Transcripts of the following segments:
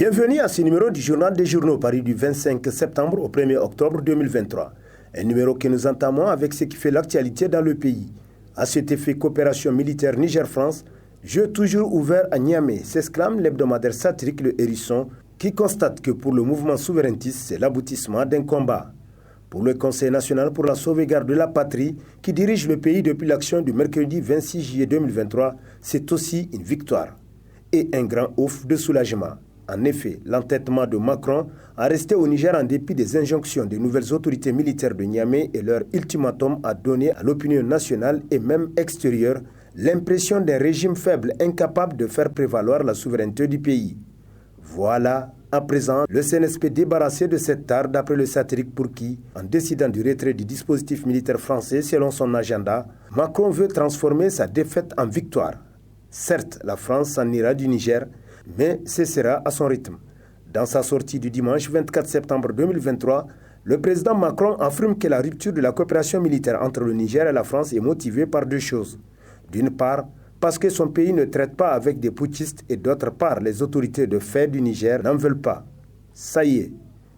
Bienvenue à ce numéro du Journal des Journaux paru du 25 septembre au 1er octobre 2023. Un numéro que nous entamons avec ce qui fait l'actualité dans le pays. À cet effet, coopération militaire Niger-France, jeu toujours ouvert à Niamey, s'exclame l'hebdomadaire satirique Le Hérisson, qui constate que pour le mouvement souveraintiste, c'est l'aboutissement d'un combat. Pour le Conseil national pour la sauvegarde de la patrie, qui dirige le pays depuis l'action du mercredi 26 juillet 2023, c'est aussi une victoire et un grand ouf de soulagement. En effet, l'entêtement de Macron a resté au Niger en dépit des injonctions des nouvelles autorités militaires de Niamey et leur ultimatum a donné à l'opinion nationale et même extérieure l'impression d'un régime faible incapable de faire prévaloir la souveraineté du pays. Voilà, à présent, le CNSP débarrassé de cette tare d'après le satirique pour qui, en décidant du retrait du dispositif militaire français selon son agenda, Macron veut transformer sa défaite en victoire. Certes, la France s'en ira du Niger, mais ce sera à son rythme. Dans sa sortie du dimanche 24 septembre 2023, le président Macron affirme que la rupture de la coopération militaire entre le Niger et la France est motivée par deux choses. D'une part, parce que son pays ne traite pas avec des putschistes et d'autre part, les autorités de fait du Niger n'en veulent pas. Ça y est,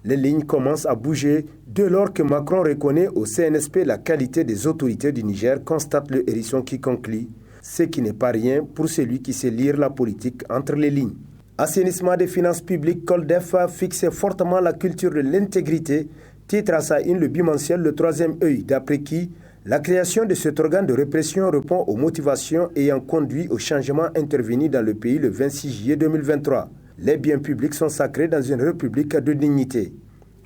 les lignes commencent à bouger dès lors que Macron reconnaît au CNSP la qualité des autorités du Niger, constate Le Hérisson qui conclut. Ce qui n'est pas rien pour celui qui sait lire la politique entre les lignes. Assainissement des finances publiques, Coldef a fixé fortement la culture de l'intégrité, titre à sa une le bimensuel Le Troisième œil, d'après qui la création de cet organe de répression répond aux motivations ayant conduit au changement intervenu dans le pays le 26 juillet 2023. Les biens publics sont sacrés dans une république de dignité.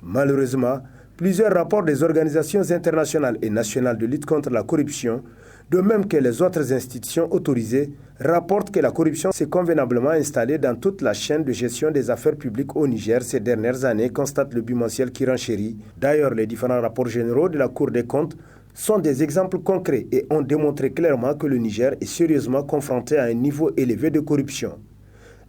Malheureusement, plusieurs rapports des organisations internationales et nationales de lutte contre la corruption, de même que les autres institutions autorisées, rapportent que la corruption s'est convenablement installée dans toute la chaîne de gestion des affaires publiques au Niger ces dernières années, constate le bimensuel qui renchérit. D'ailleurs, les différents rapports généraux de la Cour des comptes sont des exemples concrets et ont démontré clairement que le Niger est sérieusement confronté à un niveau élevé de corruption.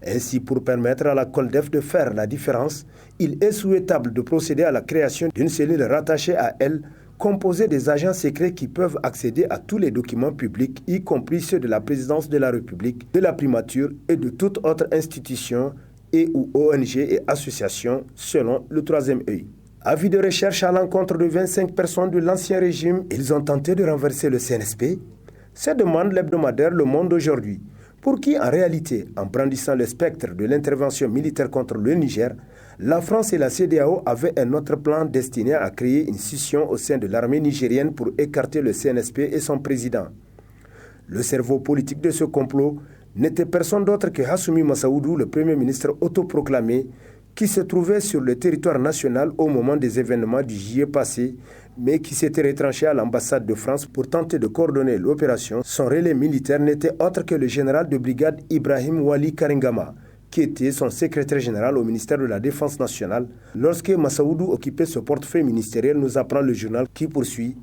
Ainsi, pour permettre à la Coldef de faire la différence, il est souhaitable de procéder à la création d'une cellule rattachée à elle, composée des agents secrets qui peuvent accéder à tous les documents publics, y compris ceux de la présidence de la République, de la primature et de toute autre institution et ou ONG et association, selon le Troisième œil. Avis de recherche à l'encontre de 25 personnes de l'ancien régime, ils ont tenté de renverser le CNSP. Se demande l'hebdomadaire Le Monde aujourd'hui, pour qui en réalité, en brandissant le spectre de l'intervention militaire contre le Niger, la France et la CEDEAO avaient un autre plan destiné à créer une scission au sein de l'armée nigérienne pour écarter le CNSP et son président. Le cerveau politique de ce complot n'était personne d'autre que Hassoumi Massaoudou, le premier ministre autoproclamé, qui se trouvait sur le territoire national au moment des événements du juillet passé, mais qui s'était retranché à l'ambassade de France pour tenter de coordonner l'opération. Son relais militaire n'était autre que le général de brigade Ibrahim Wali Karingama, qui était son secrétaire général au ministère de la Défense nationale. Lorsque Massaoudou occupait ce portefeuille ministériel, nous apprend le journal qui poursuit.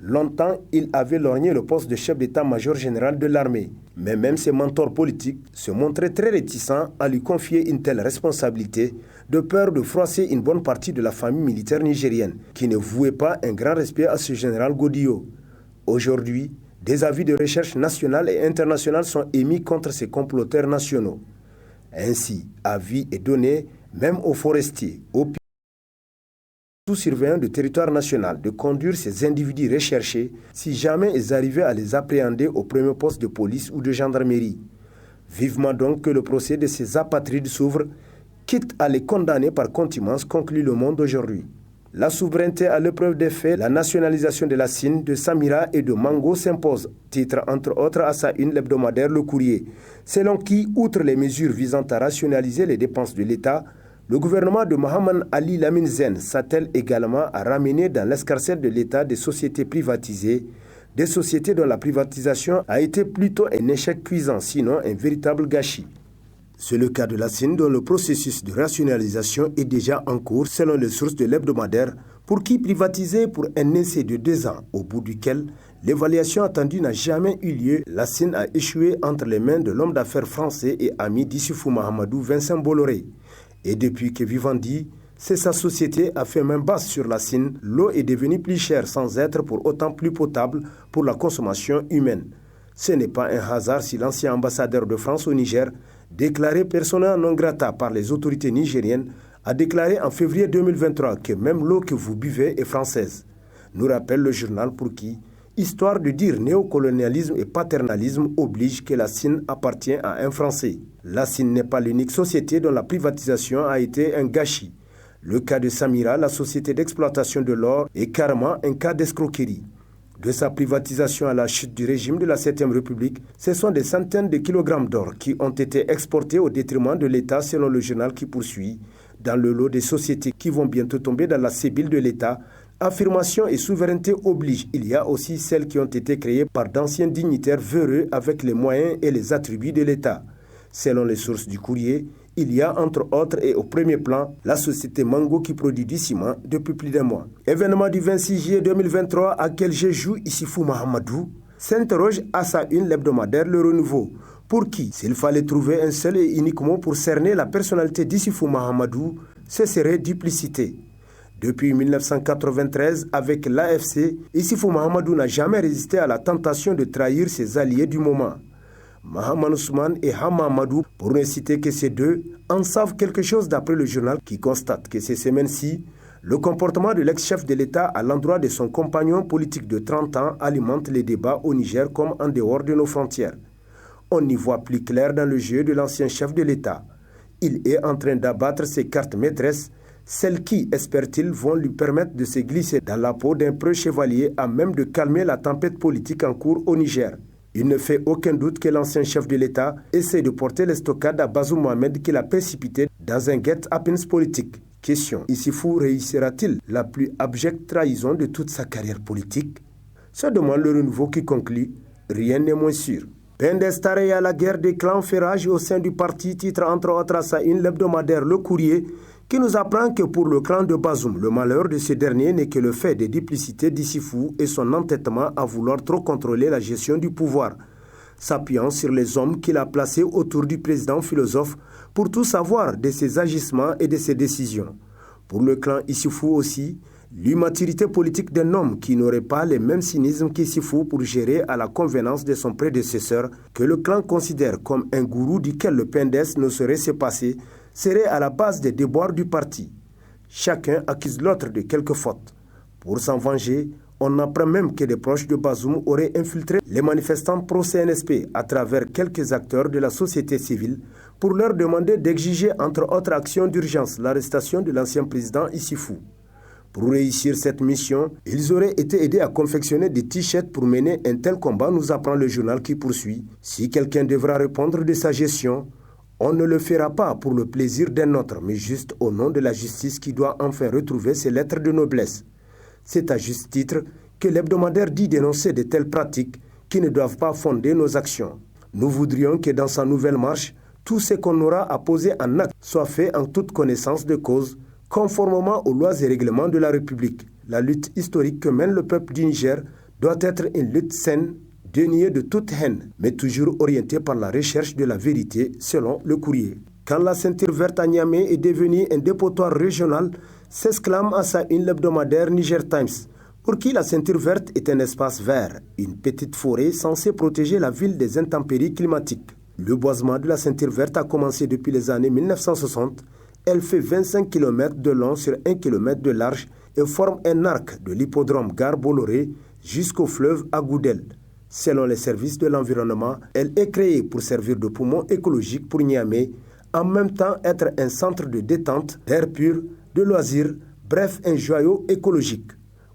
Longtemps, il avait lorgné le poste de chef d'état-major général de l'armée. Mais même ses mentors politiques se montraient très réticents à lui confier une telle responsabilité, de peur de froisser une bonne partie de la famille militaire nigérienne, qui ne vouait pas un grand respect à ce général Godillot. Aujourd'hui, des avis de recherche nationale et internationale sont émis contre ces comploteurs nationaux. Ainsi, avis est donné même aux forestiers, aux surveillants du territoire national de conduire ces individus recherchés si jamais ils arrivaient à les appréhender au premier poste de police ou de gendarmerie. Vivement donc que le procès de ces apatrides s'ouvre, quitte à les condamner par contumace, conclut Le Monde aujourd'hui. La souveraineté à l'épreuve des faits, la nationalisation de la Sine, de Samira et de Mango s'impose, titre entre autres à sa une l'hebdomadaire Le Courrier, selon qui, outre les mesures visant à rationaliser les dépenses de l'État, le gouvernement de Mohamed Ali Lamine Zen s'attelle également à ramener dans l'escarcelle de l'État des sociétés privatisées, des sociétés dont la privatisation a été plutôt un échec cuisant, sinon un véritable gâchis. C'est le cas de la Sine dont le processus de rationalisation est déjà en cours selon les sources de l'hebdomadaire, pour qui privatiser pour un essai de 2 ans, au bout duquel l'évaluation attendue n'a jamais eu lieu, la Sine a échoué entre les mains de l'homme d'affaires français et ami d'Issoufou Mahamadou Vincent Bolloré. Et depuis que Vivendi, c'est sa société, a fait main basse sur la Sine, l'eau est devenue plus chère sans être pour autant plus potable pour la consommation humaine. Ce n'est pas un hasard si l'ancien ambassadeur de France au Niger déclaré persona non grata par les autorités nigériennes, a déclaré en février 2023 que même l'eau que vous buvez est française, nous rappelle le journal pour qui, histoire de dire néocolonialisme et paternalisme oblige que la Sine appartient à un Français. La Sine n'est pas l'unique société dont la privatisation a été un gâchis. Le cas de Samira, la société d'exploitation de l'or, est carrément un cas d'escroquerie. De sa privatisation à la chute du régime de la 7e République, ce sont des centaines de kilogrammes d'or qui ont été exportés au détriment de l'État selon le journal qui poursuit. Dans le lot des sociétés qui vont bientôt tomber dans la sébile de l'État, affirmation et souveraineté obligent. Il y a aussi celles qui ont été créées par d'anciens dignitaires véreux avec les moyens et les attributs de l'État. Selon les sources du courrier, il y a entre autres et au premier plan la société Mango qui produit du ciment depuis plus d'un mois. Événement du 26 juillet 2023 à quel jeu joue Issifou Mahamadou s'interroge à sa une l'hebdomadaire Le Renouveau. Pour qui, s'il fallait trouver un seul et unique mot pour cerner la personnalité d'Issifou Mahamadou, ce serait duplicité. Depuis 1993, avec l'AFC, Issifou Mahamadou n'a jamais résisté à la tentation de trahir ses alliés du moment. Mahaman Ousmane et Hama Amadou, pour ne citer que ces deux, en savent quelque chose d'après le journal qui constate que ces semaines-ci, le comportement de l'ex-chef de l'État à l'endroit de son compagnon politique de 30 ans alimente les débats au Niger comme en dehors de nos frontières. On y voit plus clair dans le jeu de l'ancien chef de l'État. Il est en train d'abattre ses cartes maîtresses, celles qui, espère-t-il, vont lui permettre de se glisser dans la peau d'un preux chevalier à même de calmer la tempête politique en cours au Niger. Il ne fait aucun doute que l'ancien chef de l'État essaie de porter l'estocade à Bazoum Mohamed qu'il a précipité dans un get-happens politique. Question, Issifou réussira-t-il la plus abjecte trahison de toute sa carrière politique? Se demande Le Renouveau qui conclut, rien n'est moins sûr. Pendestare à la guerre des clans fait rage au sein du parti, titre entre autres à sa une l'hebdomadaire Le Courrier, qui nous apprend que pour le clan de Bazoum, le malheur de ce dernier n'est que le fait des duplicités d'Issifou et son entêtement à vouloir trop contrôler la gestion du pouvoir, s'appuyant sur les hommes qu'il a placés autour du président philosophe pour tout savoir de ses agissements et de ses décisions. Pour le clan Issifou aussi, l'immaturité politique d'un homme qui n'aurait pas les mêmes cynismes qu'Issifou pour gérer à la convenance de son prédécesseur, que le clan considère comme un gourou duquel le PNDS ne saurait se passer, serait à la base des déboires du parti. Chacun accuse l'autre de quelques fautes. Pour s'en venger, on apprend même que des proches de Bazoum auraient infiltré les manifestants pro-CNSP à travers quelques acteurs de la société civile pour leur demander d'exiger entre autres actions d'urgence l'arrestation de l'ancien président Issifou. Pour réussir cette mission, ils auraient été aidés à confectionner des t-shirts pour mener un tel combat, nous apprend le journal qui poursuit. Si quelqu'un devra répondre de sa gestion, on ne le fera pas pour le plaisir d'un autre, mais juste au nom de la justice qui doit enfin retrouver ses lettres de noblesse. C'est à juste titre que l'hebdomadaire dit dénoncer de telles pratiques qui ne doivent pas fonder nos actions. Nous voudrions que dans sa nouvelle marche, tout ce qu'on aura à poser en acte soit fait en toute connaissance de cause, conformément aux lois et règlements de la République. La lutte historique que mène le peuple du Niger doit être une lutte saine, dénuée de toute haine, mais toujours orientée par la recherche de la vérité, selon Le Courrier. Quand la ceinture verte à Niamey est devenue un dépotoir régional, s'exclame à sa une l'hebdomadaire Niger Times, pour qui la ceinture verte est un espace vert, une petite forêt censée protéger la ville des intempéries climatiques. Le boisement de la ceinture verte a commencé depuis les années 1960. Elle fait 25 km de long sur 1 km de large et forme un arc de l'hippodrome Gare Bolloré jusqu'au fleuve Agoudel. Selon les services de l'environnement, elle est créée pour servir de poumon écologique pour Niamey, en même temps être un centre de détente, d'air pur, de loisirs, bref un joyau écologique.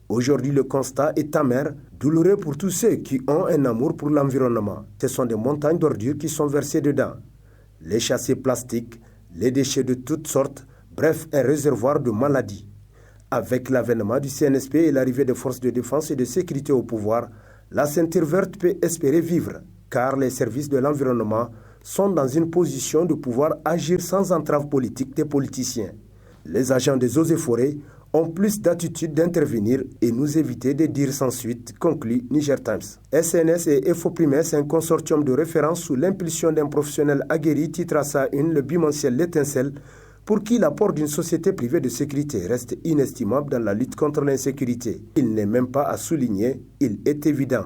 Aujourd'hui, le constat est amer, douloureux pour tous ceux qui ont un amour pour l'environnement. Ce sont des montagnes d'ordures qui sont versées dedans. Les châssis plastiques, les déchets de toutes sortes, bref un réservoir de maladies. Avec l'avènement du CNSP et l'arrivée des forces de défense et de sécurité au pouvoir, la ceinture verte peut espérer vivre, car les services de l'environnement sont dans une position de pouvoir agir sans entrave politique des politiciens. Les agents des eaux et forêts ont plus d'attitude d'intervenir et nous éviter de dire sans suite, conclut Niger Times. SNS et FOPrimes, un consortium de référence sous l'impulsion d'un professionnel aguerri, titre à sa une le bimensuel L'Étincelle, pour qui l'apport d'une société privée de sécurité reste inestimable dans la lutte contre l'insécurité. Il n'est même pas à souligner, il est évident.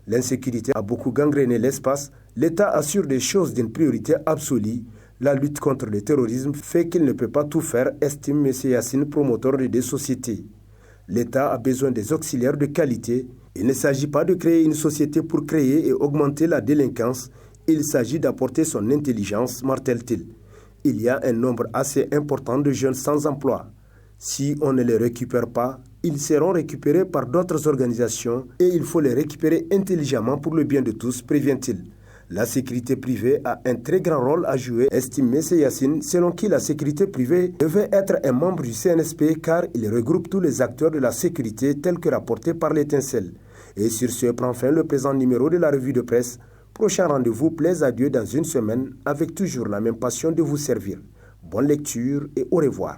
L'insécurité a beaucoup gangréné l'espace, l'État assure des choses d'une priorité absolue, La lutte contre le terrorisme fait qu'il ne peut pas tout faire, estime M. Yassine, promoteur des deux sociétés. L'État a besoin des auxiliaires de qualité. Il ne s'agit pas de créer une société pour créer et augmenter la délinquance. Il s'agit d'apporter son intelligence, martèle-t-il. Il y a un nombre assez important de jeunes sans emploi. Si on ne les récupère pas, ils seront récupérés par d'autres organisations et il faut les récupérer intelligemment pour le bien de tous, prévient-il. La sécurité privée a un très grand rôle à jouer, estime M. Yassine, selon qui la sécurité privée devait être un membre du CNSP car il regroupe tous les acteurs de la sécurité tels que rapportés par l'Étincelle. Et sur ce prend fin le présent numéro de la revue de presse. Prochain rendez-vous, plaise à Dieu dans une semaine avec toujours la même passion de vous servir. Bonne lecture et au revoir.